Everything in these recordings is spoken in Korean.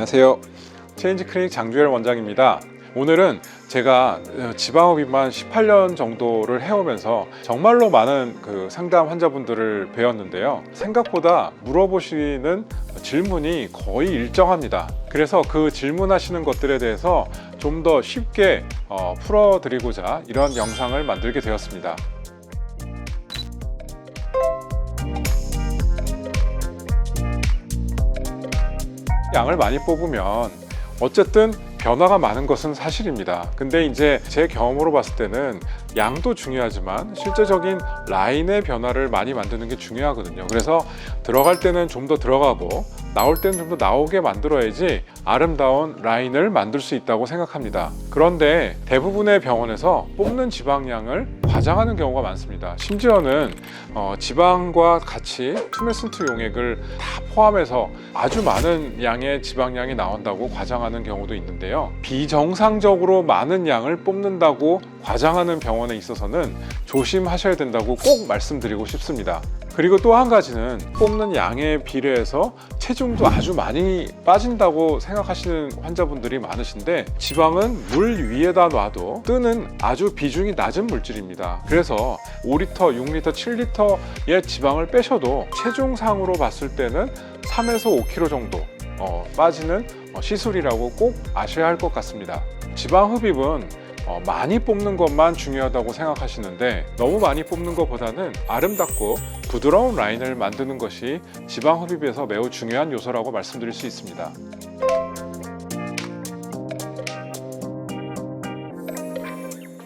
안녕하세요. 체인지 클리닉 장주열 원장입니다. 오늘은 제가 지방흡입만 18년 정도를 해오면서 정말로 많은 상담 환자분들을 배웠는데요. 생각보다 물어보시는 질문이 거의 일정합니다. 그래서 그 질문하시는 것들에 대해서 좀 더 쉽게 풀어드리고자 이런 영상을 만들게 되었습니다. 양을 많이 뽑으면 어쨌든 변화가 많은 것은 사실입니다. 근데 이제 제 경험으로 봤을 때는 양도 중요하지만 실제적인 라인의 변화를 많이 만드는 게 중요하거든요. 그래서 들어갈 때는 좀 더 들어가고 나올 때는 좀 더 나오게 만들어야지 아름다운 라인을 만들 수 있다고 생각합니다. 그런데 대부분의 병원에서 뽑는 지방량을 과장하는 경우가 많습니다. 심지어는 지방과 같이 투메슨트 용액을 다 포함해서 아주 많은 양의 지방량이 나온다고 과장하는 경우도 있는데요. 비정상적으로 많은 양을 뽑는다고 과장하는 병원에 있어서는 조심하셔야 된다고 꼭 말씀드리고 싶습니다. 그리고 또 한 가지는 뽑는 양에 비례해서 체중도 아주 많이 빠진다고 생각하시는 환자분들이 많으신데, 지방은 물 위에다 놔도 뜨는 아주 비중이 낮은 물질입니다. 그래서 5리터, 6리터, 7리터의 지방을 빼셔도 체중상으로 봤을 때는 3에서 5kg 정도 빠지는 시술이라고 꼭 아셔야 할 것 같습니다. 지방 흡입은 많이 뽑는 것만 중요하다고 생각하시는데, 너무 많이 뽑는 것보다는 아름답고 부드러운 라인을 만드는 것이 지방 흡입에서 매우 중요한 요소라고 말씀드릴 수 있습니다.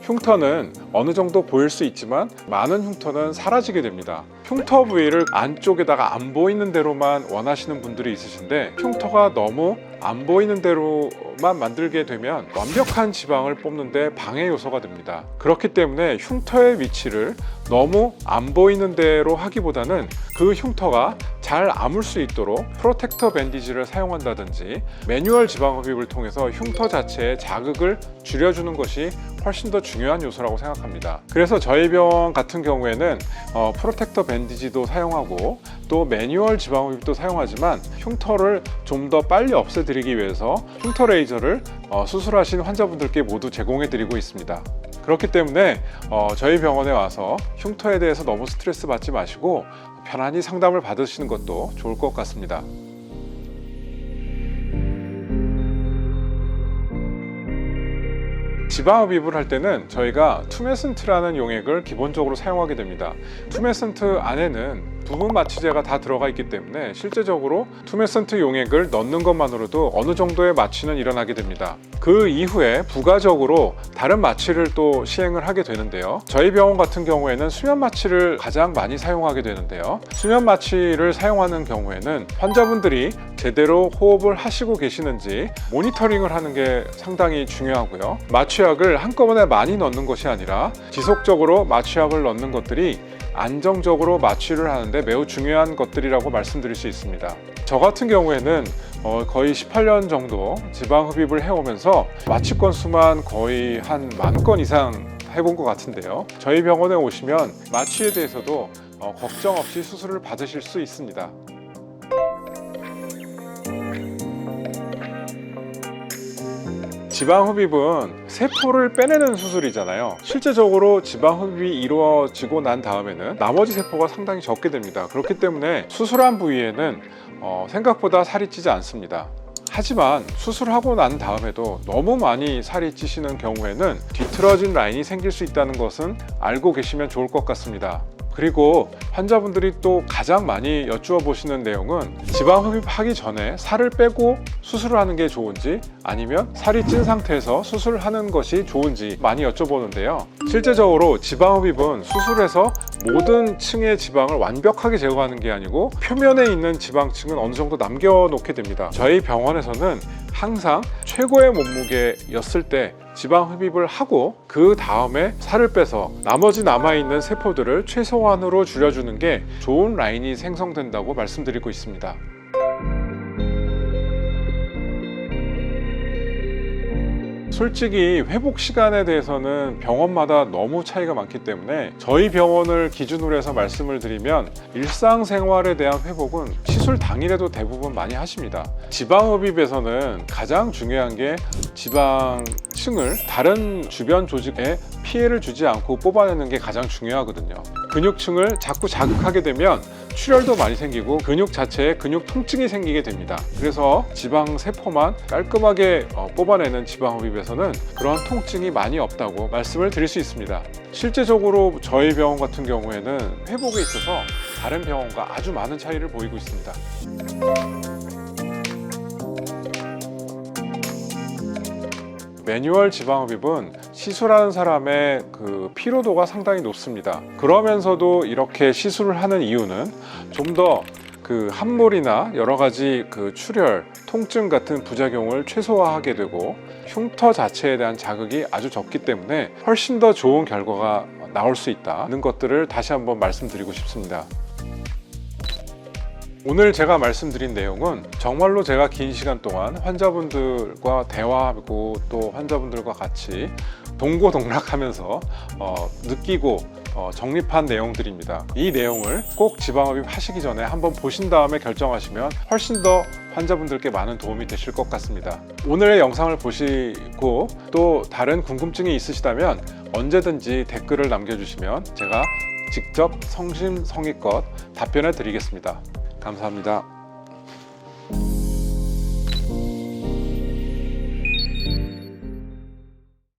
흉터는 어느 정도 보일 수 있지만 많은 흉터는 사라지게 됩니다. 흉터 부위를 안쪽에다가 안 보이는 대로만 원하시는 분들이 있으신데, 흉터가 너무 안 보이는 대로만 만들게 되면 완벽한 지방을 뽑는데 방해 요소가 됩니다. 그렇기 때문에 흉터의 위치를 너무 안 보이는 대로 하기보다는 그 흉터가 잘 아물 수 있도록 프로텍터 밴디지를 사용한다든지 매뉴얼 지방 흡입을 통해서 흉터 자체의 자극을 줄여주는 것이 훨씬 더 중요한 요소라고 생각합니다. 그래서 저희 병원 같은 경우에는 프로텍터 밴디지도 사용하고 또 매뉴얼 지방 흡입도 사용하지만, 흉터를 좀 더 빨리 없애드리기 위해서 흉터 레이저를 수술하신 환자분들께 모두 제공해 드리고 있습니다. 그렇기 때문에 저희 병원에 와서 흉터에 대해서 너무 스트레스 받지 마시고 편안히 상담을 받으시는 것도 좋을 것 같습니다. 지방 흡입을 할 때는 저희가 투메슨트라는 용액을 기본적으로 사용하게 됩니다. 투메슨트 안에는 부분 마취제가 다 들어가 있기 때문에 실제적으로 투메슨트 용액을 넣는 것만으로도 어느 정도의 마취는 일어나게 됩니다. 그 이후에 부가적으로 다른 마취를 또 시행을 하게 되는데요. 저희 병원 같은 경우에는 수면 마취를 가장 많이 사용하게 되는데요. 수면 마취를 사용하는 경우에는 환자분들이 제대로 호흡을 하시고 계시는지 모니터링을 하는 게 상당히 중요하고요. 마취약을 한꺼번에 많이 넣는 것이 아니라 지속적으로 마취약을 넣는 것들이 안정적으로 마취를 하는데 매우 중요한 것들이라고 말씀드릴 수 있습니다. 저 같은 경우에는 거의 18년 정도 지방 흡입을 해오면서 마취 건수만 거의 한 10,000건 이상 해본 것 같은데요. 저희 병원에 오시면 마취에 대해서도 걱정 없이 수술을 받으실 수 있습니다. 지방 흡입은 세포를 빼내는 수술이잖아요. 실제적으로 지방 흡입이 이루어지고 난 다음에는 나머지 세포가 상당히 적게 됩니다. 그렇기 때문에 수술한 부위에는 생각보다 살이 찌지 않습니다. 하지만 수술하고 난 다음에도 너무 많이 살이 찌시는 경우에는 뒤틀어진 라인이 생길 수 있다는 것은 알고 계시면 좋을 것 같습니다. 그리고 환자분들이 또 가장 많이 여쭈어 보시는 내용은 지방 흡입하기 전에 살을 빼고 수술을 하는 게 좋은지, 아니면 살이 찐 상태에서 수술을 하는 것이 좋은지 많이 여쭤보는데요. 실제적으로 지방 흡입은 수술해서 모든 층의 지방을 완벽하게 제거하는 게 아니고 표면에 있는 지방층은 어느 정도 남겨놓게 됩니다. 저희 병원에서는 항상 최고의 몸무게였을 때 지방 흡입을 하고 그 다음에 살을 빼서 나머지 남아있는 세포들을 최소한으로 줄여주는 게 좋은 라인이 생성된다고 말씀드리고 있습니다. 솔직히 회복 시간에 대해서는 병원마다 너무 차이가 많기 때문에 저희 병원을 기준으로 해서 말씀을 드리면 일상생활에 대한 회복은 시술 당일에도 대부분 많이 하십니다. 지방흡입에서는 가장 중요한 게 지방층을 다른 주변 조직에 피해를 주지 않고 뽑아내는 게 가장 중요하거든요. 근육층을 자꾸 자극하게 되면 출혈도 많이 생기고 근육 자체에 근육 통증이 생기게 됩니다. 그래서 지방 세포만 깔끔하게 뽑아내는 지방흡입에서는 그런 통증이 많이 없다고 말씀을 드릴 수 있습니다. 실제적으로 저희 병원 같은 경우에는 회복에 있어서 다른 병원과 아주 많은 차이를 보이고 있습니다. 매뉴얼 지방흡입은 시술하는 사람의 그 피로도가 상당히 높습니다. 그러면서도 이렇게 시술을 하는 이유는 좀 더 그 함몰이나 여러 가지 그 출혈, 통증 같은 부작용을 최소화하게 되고 흉터 자체에 대한 자극이 아주 적기 때문에 훨씬 더 좋은 결과가 나올 수 있다는 것들을 다시 한번 말씀드리고 싶습니다. 오늘 제가 말씀드린 내용은 정말로 제가 긴 시간 동안 환자분들과 대화하고 또 환자분들과 같이 동고동락하면서 느끼고 정립한 내용들입니다. 이 내용을 꼭 지방흡입 하시기 전에 한번 보신 다음에 결정하시면 훨씬 더 환자분들께 많은 도움이 되실 것 같습니다. 오늘의 영상을 보시고 또 다른 궁금증이 있으시다면 언제든지 댓글을 남겨주시면 제가 직접 성심성의껏 답변해 드리겠습니다. 감사합니다.